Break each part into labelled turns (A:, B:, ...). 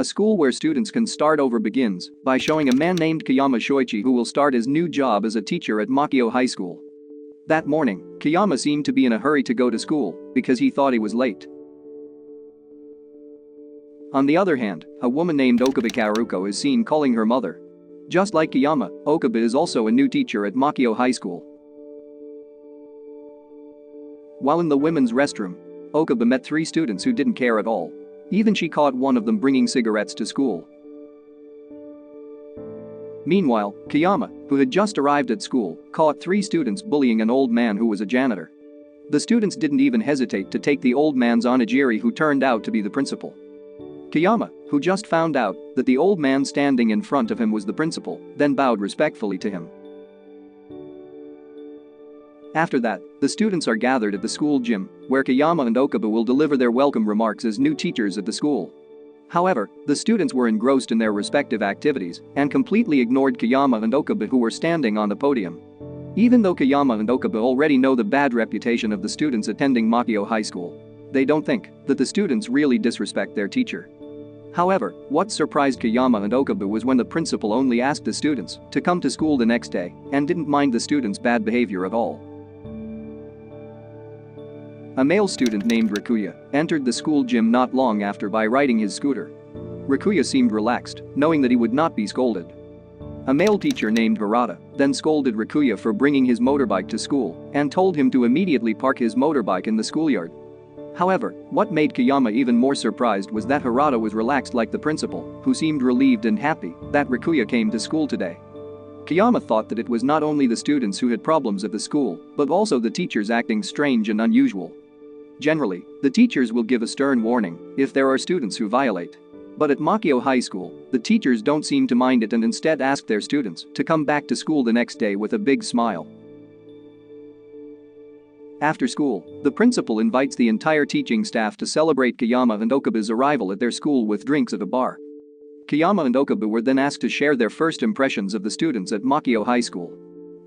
A: A school where students can start over begins by showing a man named Kiyama Shoichi who will start his new job as a teacher at Makio High School. That morning, Kiyama seemed to be in a hurry to go to school because he thought he was late. On the other hand, a woman named Okabe Karuko is seen calling her mother. Just like Kiyama, Okabe is also a new teacher at Makio High School. While in the women's restroom, Okabe met 3 students who didn't care at all. Even she caught one of them bringing cigarettes to school. Meanwhile, Kiyama, who had just arrived at school, caught 3 students bullying an old man who was a janitor. The students didn't even hesitate to take the old man's onigiri, who turned out to be the principal. Kiyama, who just found out that the old man standing in front of him was the principal, then bowed respectfully to him. After that, the students are gathered at the school gym, where Kiyama and Okabe will deliver their welcome remarks as new teachers at the school. However, the students were engrossed in their respective activities and completely ignored Kiyama and Okabe, who were standing on the podium. Even though Kiyama and Okabe already know the bad reputation of the students attending Makio High School, they don't think that the students really disrespect their teacher. However, what surprised Kiyama and Okabe was when the principal only asked the students to come to school the next day and didn't mind the students' bad behavior at all. A male student named Rikuya entered the school gym not long after by riding his scooter. Rikuya seemed relaxed, knowing that he would not be scolded. A male teacher named Harada then scolded Rikuya for bringing his motorbike to school and told him to immediately park his motorbike in the schoolyard. However, what made Kiyama even more surprised was that Harada was relaxed like the principal, who seemed relieved and happy that Rikuya came to school today. Kiyama thought that it was not only the students who had problems at the school, but also the teachers acting strange and unusual. Generally, the teachers will give a stern warning if there are students who violate. But at Makio High School, the teachers don't seem to mind it and instead ask their students to come back to school the next day with a big smile. After school, the principal invites the entire teaching staff to celebrate Kiyama and Okabe's arrival at their school with drinks at a bar. Kiyama and Okabe were then asked to share their first impressions of the students at Makio High School.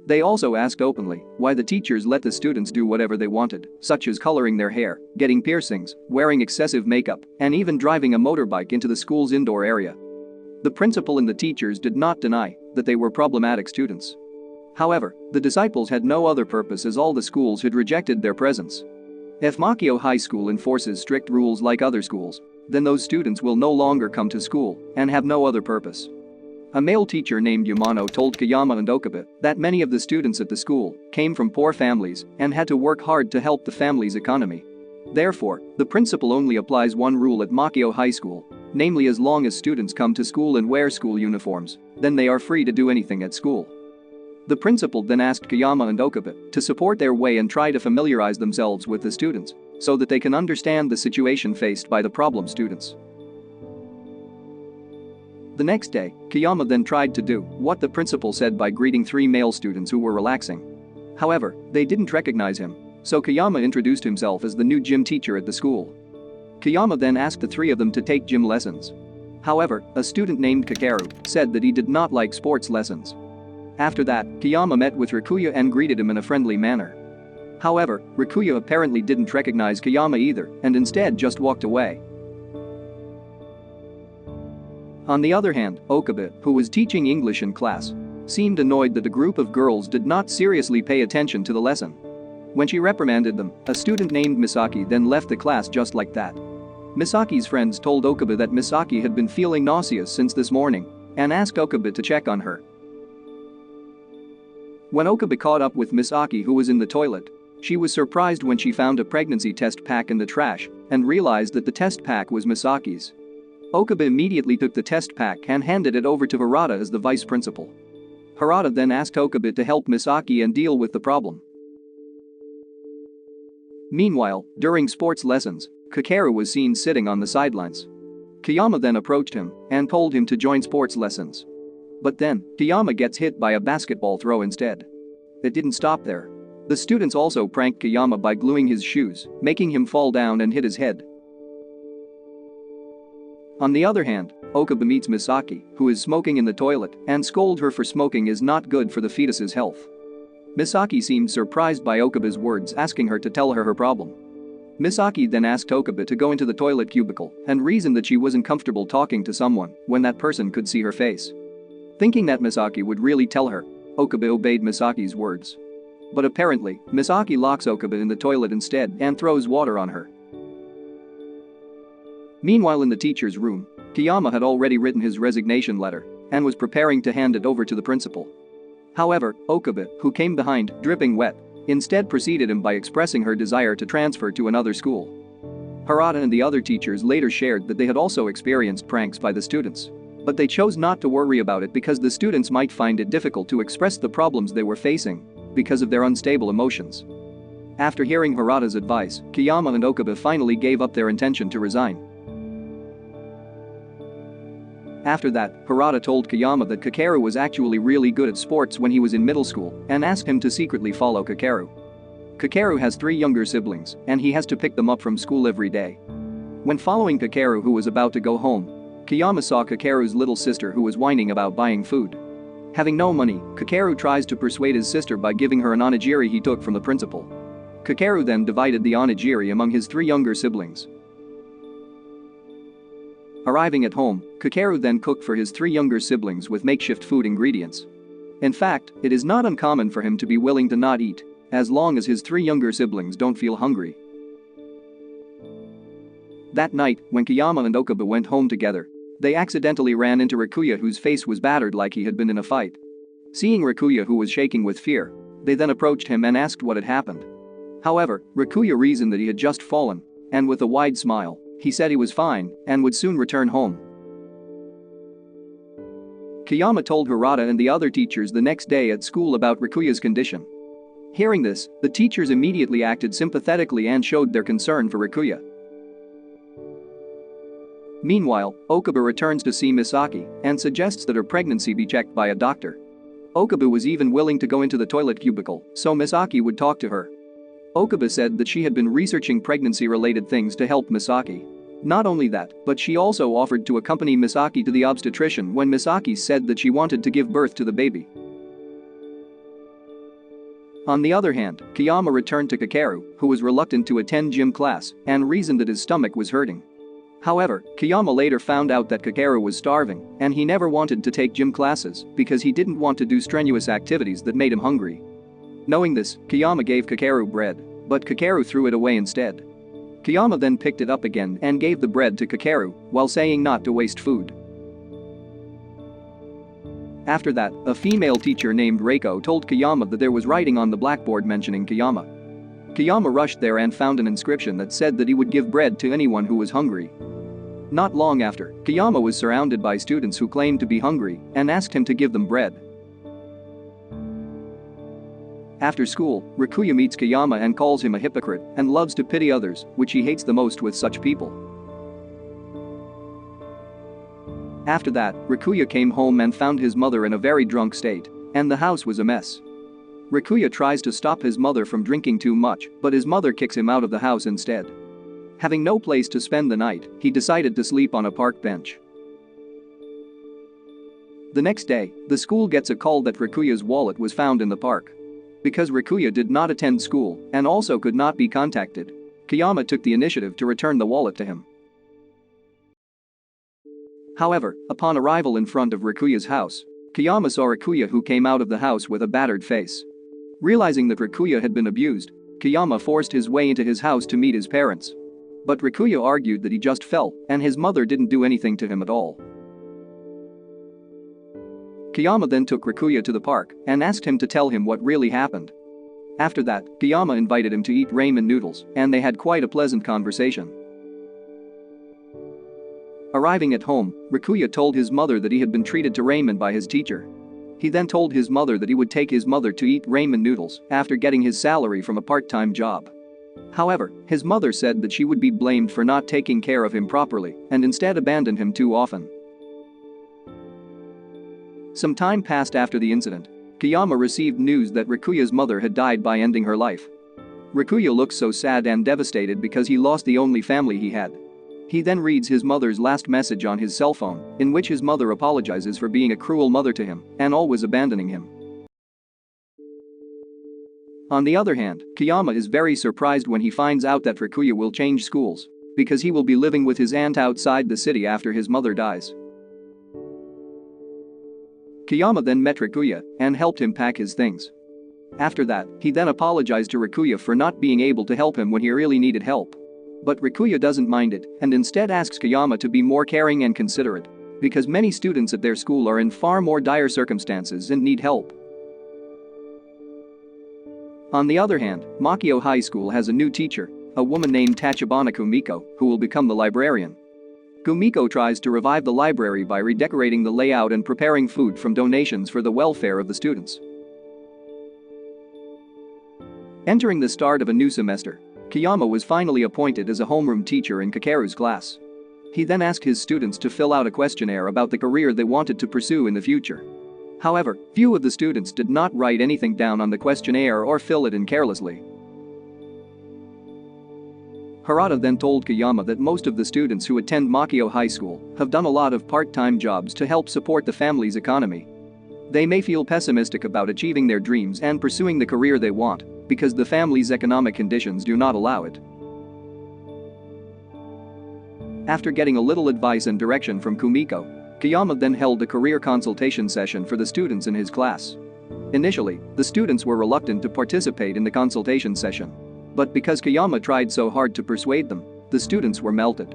A: They also asked openly why the teachers let the students do whatever they wanted, such as coloring their hair, getting piercings, wearing excessive makeup, and even driving a motorbike into the school's indoor area. The principal and the teachers did not deny that they were problematic students. However, the disciples had no other purpose, as all the schools had rejected their presence. If Makio High School enforces strict rules like other schools, then those students will no longer come to school and have no other purpose. A male teacher named Yamano told Kiyama and Okabe that many of the students at the school came from poor families and had to work hard to help the family's economy. Therefore, the principal only applies one rule at Makio High School, namely, as long as students come to school and wear school uniforms, then they are free to do anything at school. The principal then asked Kiyama and Okabe to support their way and try to familiarize themselves with the students so that they can understand the situation faced by the problem students. The next day, Kiyama then tried to do what the principal said by greeting 3 male students who were relaxing. However, they didn't recognize him, so Kiyama introduced himself as the new gym teacher at the school. Kiyama then asked the 3 of them to take gym lessons. However, a student named Kakeru said that he did not like sports lessons. After that, Kiyama met with Rikuya and greeted him in a friendly manner. However, Rikuya apparently didn't recognize Kiyama either and instead just walked away. On the other hand, Okabe, who was teaching English in class, seemed annoyed that a group of girls did not seriously pay attention to the lesson. When she reprimanded them, a student named Misaki then left the class just like that. Misaki's friends told Okabe that Misaki had been feeling nauseous since this morning and asked Okabe to check on her. When Okabe caught up with Misaki, who was in the toilet, she was surprised when she found a pregnancy test pack in the trash and realized that the test pack was Misaki's. Okabe immediately took the test pack and handed it over to Harada as the vice principal. Harada then asked Okabe to help Misaki and deal with the problem. Meanwhile, during sports lessons, Kakeru was seen sitting on the sidelines. Kiyama then approached him and told him to join sports lessons. But then, Kiyama gets hit by a basketball throw instead. It didn't stop there. The students also pranked Kiyama by gluing his shoes, making him fall down and hit his head. On the other hand, Okabe meets Misaki, who is smoking in the toilet, and scolds her for smoking is not good for the fetus's health. Misaki seemed surprised by Okabe's words, asking her to tell her problem. Misaki then asked Okabe to go into the toilet cubicle and reasoned that she wasn't comfortable talking to someone when that person could see her face. Thinking that Misaki would really tell her, Okabe obeyed Misaki's words. But apparently, Misaki locks Okabe in the toilet instead and throws water on her. Meanwhile, in the teacher's room, Kiyama had already written his resignation letter and was preparing to hand it over to the principal. However, Okabe, who came behind, dripping wet, instead preceded him by expressing her desire to transfer to another school. Harada and the other teachers later shared that they had also experienced pranks by the students. But they chose not to worry about it because the students might find it difficult to express the problems they were facing because of their unstable emotions. After hearing Harada's advice, Kiyama and Okabe finally gave up their intention to resign. After that, Harada told Kiyama that Kakeru was actually really good at sports when he was in middle school and asked him to secretly follow Kakeru. Kakeru has 3 younger siblings and he has to pick them up from school every day. When following Kakeru, who was about to go home, Kiyama saw Kakeru's little sister who was whining about buying food. Having no money, Kakeru tries to persuade his sister by giving her an onigiri he took from the principal. Kakeru then divided the onigiri among his 3 younger siblings. Arriving at home, Kakeru then cooked for his 3 younger siblings with makeshift food ingredients. In fact, it is not uncommon for him to be willing to not eat, as long as his 3 younger siblings don't feel hungry. That night, when Kiyama and Okabe went home together, they accidentally ran into Rikuya, whose face was battered like he had been in a fight. Seeing Rikuya, who was shaking with fear, they then approached him and asked what had happened. However, Rikuya reasoned that he had just fallen, and with a wide smile, he said he was fine and would soon return home. Kiyama told Harada and the other teachers the next day at school about Rikuya's condition. Hearing this, the teachers immediately acted sympathetically and showed their concern for Rikuya. Meanwhile, Okabe returns to see Misaki and suggests that her pregnancy be checked by a doctor. Okabe was even willing to go into the toilet cubicle so Misaki would talk to her. Okabe said that she had been researching pregnancy-related things to help Misaki. Not only that, but she also offered to accompany Misaki to the obstetrician when Misaki said that she wanted to give birth to the baby. On the other hand, Kiyama returned to Kakeru, who was reluctant to attend gym class and reasoned that his stomach was hurting. However, Kiyama later found out that Kakeru was starving and he never wanted to take gym classes because he didn't want to do strenuous activities that made him hungry. Knowing this, Kiyama gave Kakeru bread, but Kakeru threw it away instead. Kiyama then picked it up again and gave the bread to Kakeru while saying not to waste food. After that, a female teacher named Reiko told Kiyama that there was writing on the blackboard mentioning Kiyama. Kiyama rushed there and found an inscription that said that he would give bread to anyone who was hungry. Not long after, Kiyama was surrounded by students who claimed to be hungry and asked him to give them bread. After school, Rikuya meets Kiyama and calls him a hypocrite and loves to pity others, which he hates the most with such people. After that, Rikuya came home and found his mother in a very drunk state, and the house was a mess. Rikuya tries to stop his mother from drinking too much, but his mother kicks him out of the house instead. Having no place to spend the night, he decided to sleep on a park bench. The next day, the school gets a call that Rikuya's wallet was found in the park. Because Rikuya did not attend school and also could not be contacted, Kiyama took the initiative to return the wallet to him. However, upon arrival in front of Rikuya's house, Kiyama saw Rikuya, who came out of the house with a battered face. Realizing that Rikuya had been abused, Kiyama forced his way into his house to meet his parents. But Rikuya argued that he just fell and his mother didn't do anything to him at all. Kiyama then took Rikuya to the park and asked him to tell him what really happened. After that, Kiyama invited him to eat ramen noodles and they had quite a pleasant conversation. Arriving at home, Rikuya told his mother that he had been treated to ramen by his teacher. He then told his mother that he would take his mother to eat ramen noodles after getting his salary from a part-time job. However, his mother said that she would be blamed for not taking care of him properly and instead abandoned him too often. Some time passed after the incident. Kiyama received news that Rikuya's mother had died by ending her life. Rikuya looks so sad and devastated because he lost the only family he had. He then reads his mother's last message on his cell phone, in which his mother apologizes for being a cruel mother to him and always abandoning him. On the other hand, Kiyama is very surprised when he finds out that Rikuya will change schools because he will be living with his aunt outside the city after his mother dies. Kiyama then met Rikuya and helped him pack his things. After that, he then apologized to Rikuya for not being able to help him when he really needed help. But Rikuya doesn't mind it and instead asks Kiyama to be more caring and considerate because many students at their school are in far more dire circumstances and need help. On the other hand, Makio High School has a new teacher, a woman named Tachibana Kumiko, who will become the librarian. Kumiko tries to revive the library by redecorating the layout and preparing food from donations for the welfare of the students. Entering the start of a new semester, Kiyama was finally appointed as a homeroom teacher in Kakeru's class. He then asked his students to fill out a questionnaire about the career they wanted to pursue in the future. However, few of the students did not write anything down on the questionnaire or fill it in carelessly. Harada then told Kiyama that most of the students who attend Makio High School have done a lot of part-time jobs to help support the family's economy. They may feel pessimistic about achieving their dreams and pursuing the career they want because the family's economic conditions do not allow it. After getting a little advice and direction from Kumiko, Kiyama then held a career consultation session for the students in his class. Initially, the students were reluctant to participate in the consultation session. But because Kiyama tried so hard to persuade them, the students were melted.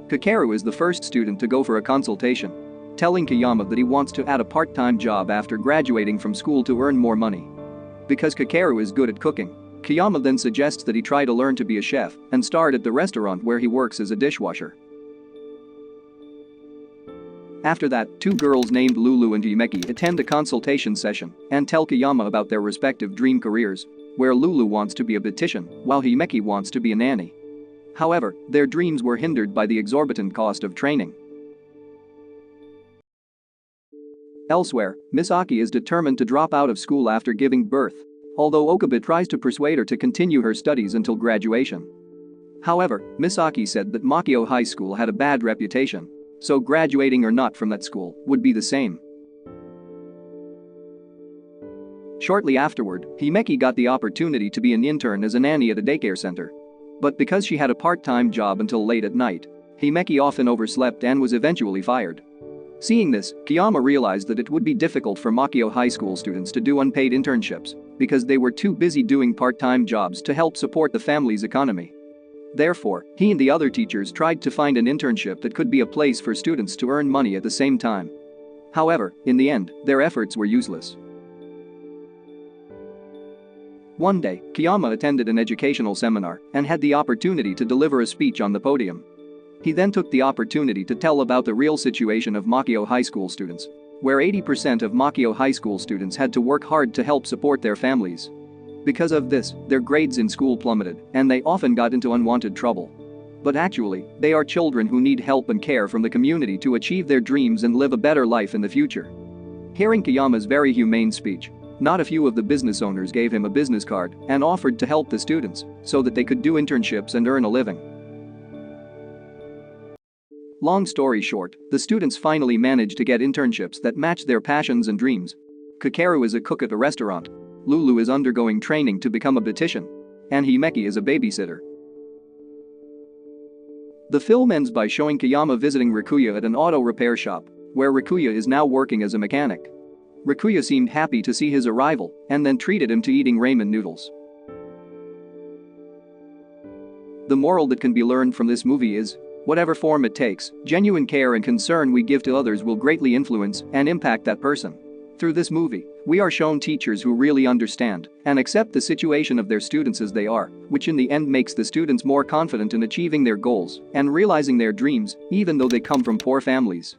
A: Kakeru is the first student to go for a consultation, telling Kiyama that he wants to add a part-time job after graduating from school to earn more money. Because Kakeru is good at cooking, Kiyama then suggests that he try to learn to be a chef and start at the restaurant where he works as a dishwasher. After that, two girls named Lulu and Himeki attend a consultation session and tell Kiyama about their respective dream careers, where Lulu wants to be a beautician while Himeki wants to be a nanny. However, their dreams were hindered by the exorbitant cost of training. Elsewhere, Misaki is determined to drop out of school after giving birth, although Okabe tries to persuade her to continue her studies until graduation. However, Misaki said that Makio High School had a bad reputation, so graduating or not from that school would be the same. Shortly afterward, Himeki got the opportunity to be an intern as a nanny at a daycare center. But because she had a part-time job until late at night, Himeki often overslept and was eventually fired. Seeing this, Kiyama realized that it would be difficult for Makio High School students to do unpaid internships because they were too busy doing part-time jobs to help support the family's economy. Therefore, he and the other teachers tried to find an internship that could be a place for students to earn money at the same time. However, in the end, their efforts were useless. One day, Kiyama attended an educational seminar and had the opportunity to deliver a speech on the podium. He then took the opportunity to tell about the real situation of Makio High School students, where 80% of Makio High School students had to work hard to help support their families. Because of this, their grades in school plummeted and they often got into unwanted trouble. But actually, they are children who need help and care from the community to achieve their dreams and live a better life in the future. Hearing Kiyama's very humane speech, not a few of the business owners gave him a business card and offered to help the students so that they could do internships and earn a living. Long story short, the students finally managed to get internships that match their passions and dreams. Kakeru is a cook at a restaurant. Lulu is undergoing training to become a beautician. And Himeki is a babysitter. The film ends by showing Kiyama visiting Rikuya at an auto repair shop, where Rikuya is now working as a mechanic. Rikuya seemed happy to see his arrival and then treated him to eating ramen noodles. The moral that can be learned from this movie is, whatever form it takes, genuine care and concern we give to others will greatly influence and impact that person. Through this movie, we are shown teachers who really understand and accept the situation of their students as they are, which in the end makes the students more confident in achieving their goals and realizing their dreams, even though they come from poor families.